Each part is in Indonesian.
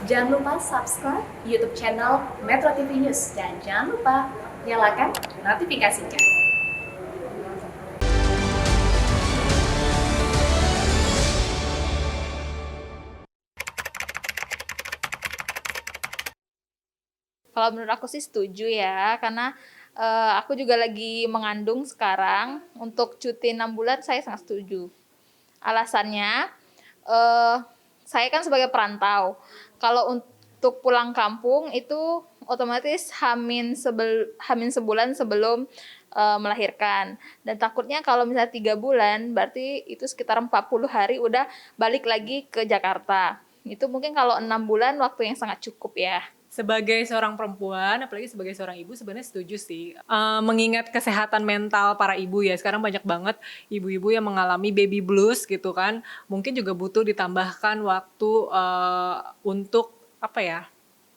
Jangan lupa subscribe YouTube channel Metro TV News dan jangan lupa nyalakan notifikasinya. Kalau menurut aku sih setuju ya, karena aku juga lagi mengandung sekarang. Untuk cuti 6 bulan saya sangat setuju. Alasannya, saya kan sebagai perantau. Kalau untuk pulang kampung itu otomatis hamin sebulan sebelum melahirkan. Dan takutnya kalau misalnya 3 bulan, berarti itu sekitar 40 hari udah balik lagi ke Jakarta. Itu mungkin kalau 6 bulan waktu yang sangat cukup ya. Sebagai seorang perempuan, apalagi sebagai seorang ibu, sebenarnya setuju sih. Mengingat kesehatan mental para ibu ya, sekarang banyak banget ibu-ibu yang mengalami baby blues gitu kan. Mungkin juga butuh ditambahkan waktu untuk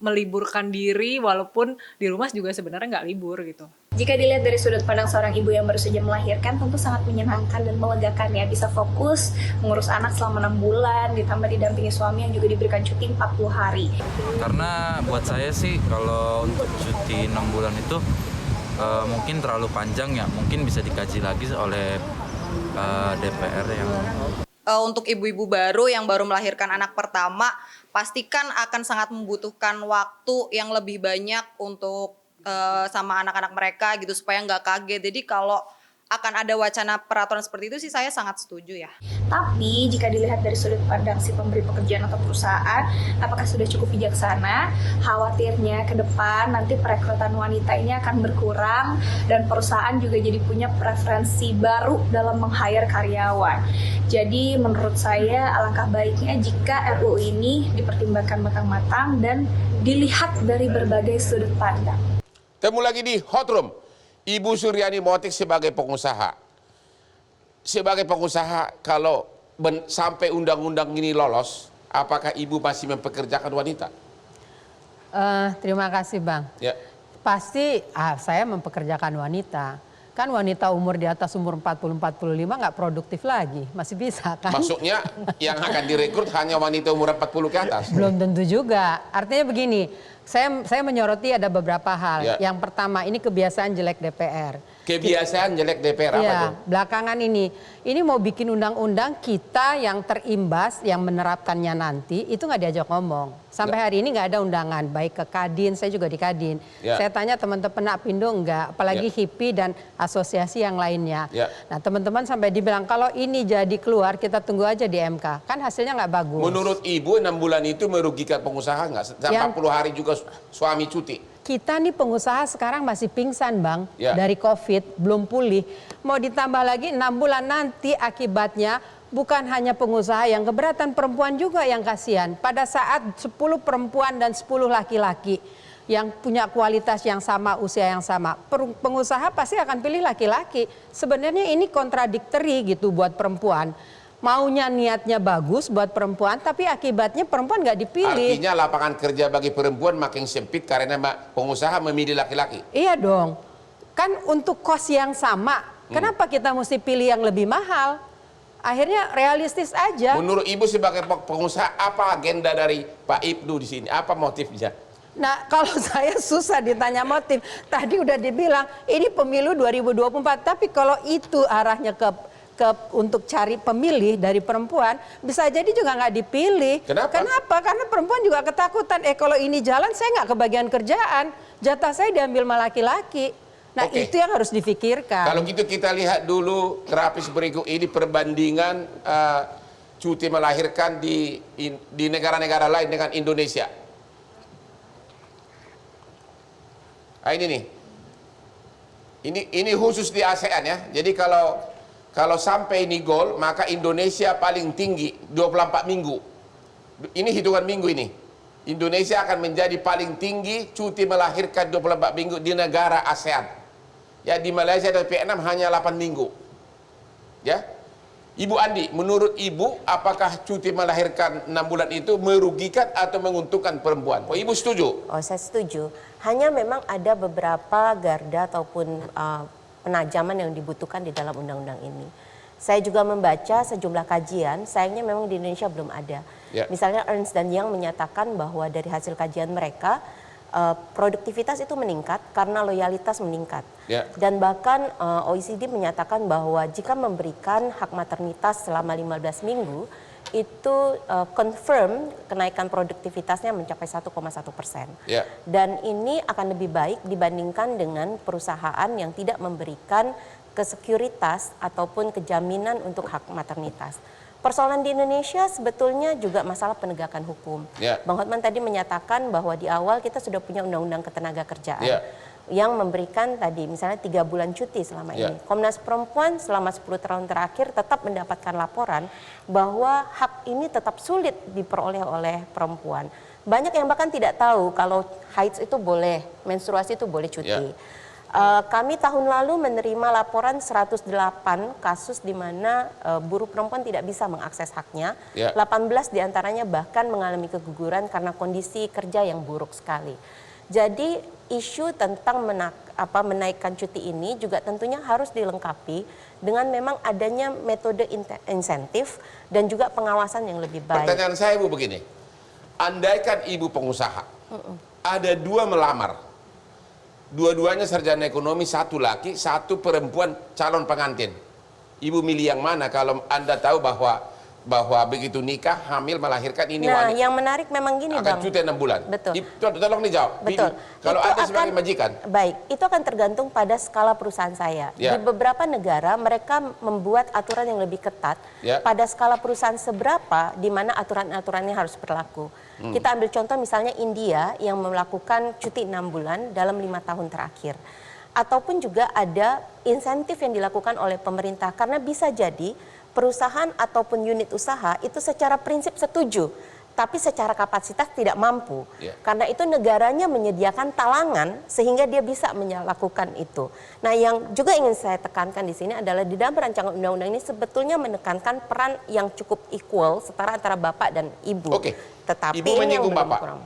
meliburkan diri, walaupun di rumah juga sebenarnya nggak libur gitu. Jika dilihat dari sudut pandang seorang ibu yang baru saja melahirkan, tentu sangat menyenangkan dan melegakan ya. Bisa fokus mengurus anak selama 6 bulan, ditambah didampingi suami yang juga diberikan cuti 40 hari. Karena buat saya sih kalau untuk cuti 6 bulan itu mungkin terlalu panjang ya. Mungkin bisa dikaji lagi oleh DPR yang... Untuk ibu-ibu baru yang baru melahirkan anak pertama, pastikan akan sangat membutuhkan waktu yang lebih banyak untuk sama anak-anak mereka gitu supaya nggak kaget. Jadi kalau akan ada wacana peraturan seperti itu sih saya sangat setuju ya. Tapi jika dilihat dari sudut pandang si pemberi pekerjaan atau perusahaan, apakah sudah cukup bijaksana? Khawatirnya ke depan nanti perekrutan wanita ini akan berkurang dan perusahaan juga jadi punya preferensi baru dalam meng-hire karyawan. Jadi menurut saya alangkah baiknya jika RUU ini dipertimbangkan matang-matang dan dilihat dari berbagai sudut pandang. Temu lagi di Hot Room, Ibu Suryani Motik sebagai pengusaha. Sebagai pengusaha, kalau sampai undang-undang ini lolos, apakah Ibu masih mempekerjakan wanita? Terima kasih Bang. Ya. Pasti saya mempekerjakan wanita. Kan wanita umur di atas umur 40-45 nggak produktif lagi, masih bisa kan? Maksudnya yang akan direkrut hanya wanita umur 40 ke atas? Belum tentu juga. Artinya begini, saya menyoroti ada beberapa hal. Ya. Yang pertama, ini kebiasaan jelek DPR. Kebiasaan jelek DPR apa Iya, tuh? belakangan ini mau bikin undang-undang, kita yang terimbas, yang menerapkannya nanti, itu nggak diajak ngomong. Sampai hari ini nggak ada undangan, baik ke Kadin, saya juga di Kadin. Ya. Saya tanya teman-teman Apindo enggak, apalagi Ya. HIPI dan asosiasi yang lainnya. Ya. Nah teman-teman sampai dibilang, kalau ini jadi keluar, kita tunggu aja di MK. Kan hasilnya nggak bagus. Menurut Ibu 6 bulan itu merugikan pengusaha nggak? 40 hari juga suami cuti. Kita nih pengusaha sekarang masih pingsan Bang, Ya. dari COVID, belum pulih. Mau ditambah lagi 6 bulan nanti akibatnya bukan hanya pengusaha yang keberatan, perempuan juga yang kasihan. Pada saat 10 perempuan dan 10 laki-laki yang punya kualitas yang sama, usia yang sama, pengusaha pasti akan pilih laki-laki. Sebenarnya ini kontradiktori gitu buat perempuan. Maunya niatnya bagus buat perempuan, tapi akibatnya perempuan nggak dipilih. Artinya lapangan kerja bagi perempuan makin sempit karena pengusaha memilih laki-laki. Iya dong, kan untuk kos yang sama, kenapa kita mesti pilih yang lebih mahal? Akhirnya realistis aja. Menurut Ibu sebagai pengusaha, apa agenda dari Pak Ibnu di sini? Apa motifnya? Nah kalau saya susah ditanya motif, tadi udah dibilang ini pemilu 2024, tapi kalau itu arahnya untuk cari pemilih dari perempuan, bisa jadi juga nggak dipilih. Kenapa? Karena perempuan juga ketakutan, kalau ini jalan saya nggak kebagian kerjaan, jatah saya diambil sama laki-laki. Nah Oke. itu yang harus difikirkan. Kalau gitu kita lihat dulu grafis berikut ini perbandingan cuti melahirkan di negara-negara lain dengan Indonesia. Nah, ini nih. Ini khusus di ASEAN ya. Jadi kalau sampai ini gol, maka Indonesia paling tinggi 24 minggu. Ini hitungan minggu ini. Indonesia akan menjadi paling tinggi cuti melahirkan 24 minggu di negara ASEAN. Ya, di Malaysia dan Vietnam hanya 8 minggu. Ya. Ibu Andi, menurut Ibu apakah cuti melahirkan 6 bulan itu merugikan atau menguntungkan perempuan? Oh, Ibu setuju? Oh, saya setuju. Hanya memang ada beberapa garda ataupun penajaman yang dibutuhkan di dalam undang-undang ini. Saya juga membaca sejumlah kajian, sayangnya memang di Indonesia belum ada. Ya. Misalnya Ernst & Young menyatakan bahwa dari hasil kajian mereka, produktivitas itu meningkat karena loyalitas meningkat. Ya. Dan bahkan OECD menyatakan bahwa jika memberikan hak maternitas selama 15 minggu, itu confirm kenaikan produktivitasnya mencapai 1,1%. Ya. Dan ini akan lebih baik dibandingkan dengan perusahaan yang tidak memberikan kesekuritas ataupun kejaminan untuk hak maternitas. Persoalan di Indonesia sebetulnya juga masalah penegakan hukum. Ya. Bang Hotman tadi menyatakan bahwa di awal kita sudah punya undang-undang ketenagakerjaan Ya. yang memberikan tadi misalnya 3 bulan cuti selama Ya. ini. Komnas Perempuan selama 10 tahun terakhir tetap mendapatkan laporan bahwa hak ini tetap sulit diperoleh oleh perempuan. Banyak yang bahkan tidak tahu kalau haid itu boleh, menstruasi itu boleh cuti. Ya. Kami tahun lalu menerima laporan 108 kasus di mana buruh perempuan tidak bisa mengakses haknya. Ya. 18 diantaranya bahkan mengalami keguguran karena kondisi kerja yang buruk sekali. Jadi isu tentang menaikkan cuti ini juga tentunya harus dilengkapi dengan memang adanya metode insentif dan juga pengawasan yang lebih baik. Pertanyaan saya Bu begini, andaikan ibu pengusaha, ada 2 melamar, dua-duanya sarjana ekonomi, 1 laki, 1 perempuan calon pengantin. Ibu milih yang mana kalau Anda tahu bahwa begitu nikah, hamil, melahirkan ini Nah, wanita yang menarik memang gini akan Bang. cuti 6 bulan. Betul. Tolong dijawab. Betul. Kalau Itu Anda sebagai majikan. Baik, itu akan tergantung pada skala perusahaan saya. Ya. Di beberapa negara mereka membuat aturan yang lebih ketat Ya. pada skala perusahaan seberapa di mana aturan-aturannya harus berlaku. Kita ambil contoh misalnya India yang melakukan cuti 6 bulan dalam 5 tahun terakhir. Ataupun juga ada insentif yang dilakukan oleh pemerintah karena bisa jadi perusahaan ataupun unit usaha itu secara prinsip setuju, tapi secara kapasitas tidak mampu. Ya. Karena itu negaranya menyediakan talangan sehingga dia bisa melakukan itu. Nah, yang juga ingin saya tekankan di sini adalah di dalam rancangan undang-undang ini sebetulnya menekankan peran yang cukup equal setara antara bapak dan ibu. Oke. Tetapi Ibu ini yang menyinggung belum bapak. kurang.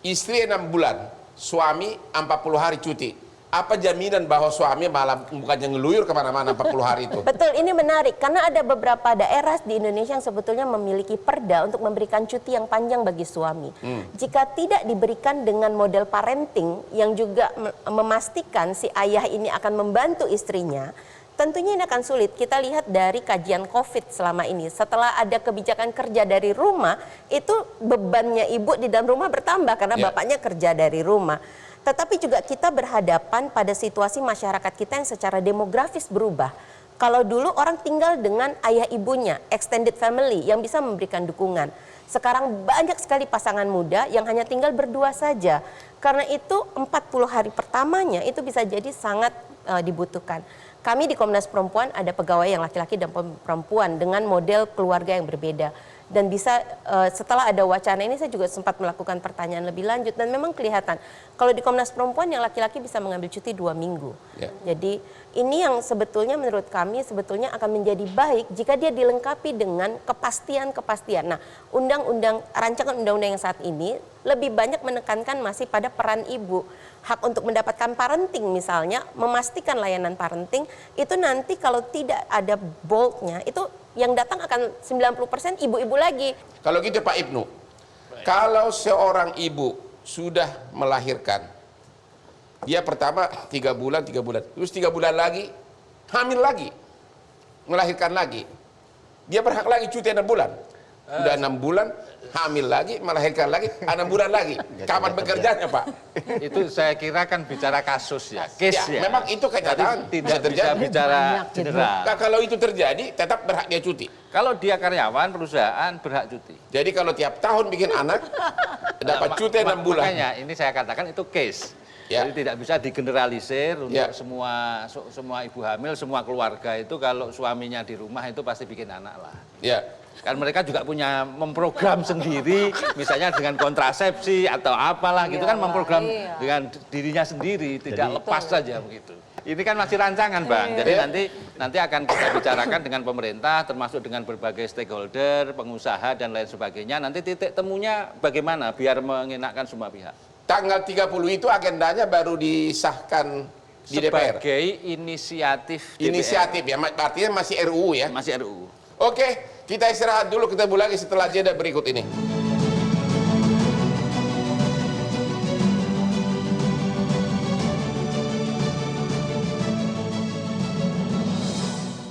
Istri 6 bulan, suami 40 hari cuti. Apa jaminan bahwa suami malah bukannya ngeluyur kemana-mana 40 hari itu? Betul, ini menarik karena ada beberapa daerah di Indonesia yang sebetulnya memiliki perda untuk memberikan cuti yang panjang bagi suami. Jika tidak diberikan dengan model parenting yang juga memastikan si ayah ini akan membantu istrinya, tentunya ini akan sulit. Kita lihat dari kajian COVID selama ini. Setelah ada kebijakan kerja dari rumah, itu bebannya ibu di dalam rumah bertambah karena Ya. bapaknya kerja dari rumah. Tetapi juga kita berhadapan pada situasi masyarakat kita yang secara demografis berubah. Kalau dulu orang tinggal dengan ayah ibunya, extended family yang bisa memberikan dukungan. Sekarang banyak sekali pasangan muda yang hanya tinggal berdua saja. Karena itu 40 hari pertamanya itu bisa jadi sangat dibutuhkan. Kami di Komnas Perempuan ada pegawai yang laki-laki dan perempuan dengan model keluarga yang berbeda. Dan bisa setelah ada wacana ini saya juga sempat melakukan pertanyaan lebih lanjut dan memang kelihatan kalau di Komnas Perempuan yang laki-laki bisa mengambil cuti 2 minggu. Ya. Jadi ini yang sebetulnya menurut kami sebetulnya akan menjadi baik jika dia dilengkapi dengan kepastian-kepastian. Nah, rancangan undang-undang yang saat ini lebih banyak menekankan masih pada peran ibu. Hak untuk mendapatkan parenting misalnya, memastikan layanan parenting itu nanti kalau tidak ada boldnya itu yang datang akan 90% ibu-ibu lagi. Kalau gitu Pak Ibnu, kalau seorang ibu sudah melahirkan, dia pertama 3 bulan, terus 3 bulan lagi, hamil lagi, melahirkan lagi, dia berhak lagi cuti 6 bulan. Udah 6 bulan, hamil lagi, melahirkan lagi, 6 bulan lagi. Kapan bekerjanya Pak? Itu saya kira kan bicara kasus ya, case ya. Memang itu kenyataan, Jadi bisa tidak bisa terjadi. bicara general. Nah, kalau itu terjadi, tetap berhak dia cuti. Kalau dia karyawan perusahaan berhak cuti. Jadi kalau tiap tahun bikin anak, dapat cuti 6 bulan. Makanya ini saya katakan itu case. Ya. Jadi tidak bisa digeneralisir untuk Ya. semua ibu hamil, semua keluarga itu kalau suaminya di rumah itu pasti bikin anak lah. Ya. Kan mereka juga punya memprogram sendiri, misalnya dengan kontrasepsi atau apalah gitu kan memprogram dengan dirinya sendiri, tidak lepas saja begitu. Ini kan masih rancangan Bang, jadi nanti akan kita bicarakan dengan pemerintah, termasuk dengan berbagai stakeholder, pengusaha dan lain sebagainya. Nanti titik temunya bagaimana biar mengenakkan semua pihak. Tanggal 30 itu agendanya baru disahkan di DPR. Sebagai inisiatif DPR. Inisiatif ya, artinya masih RUU ya. Masih RUU. Oke, kita istirahat dulu, kita ketemu lagi setelah jeda berikut ini.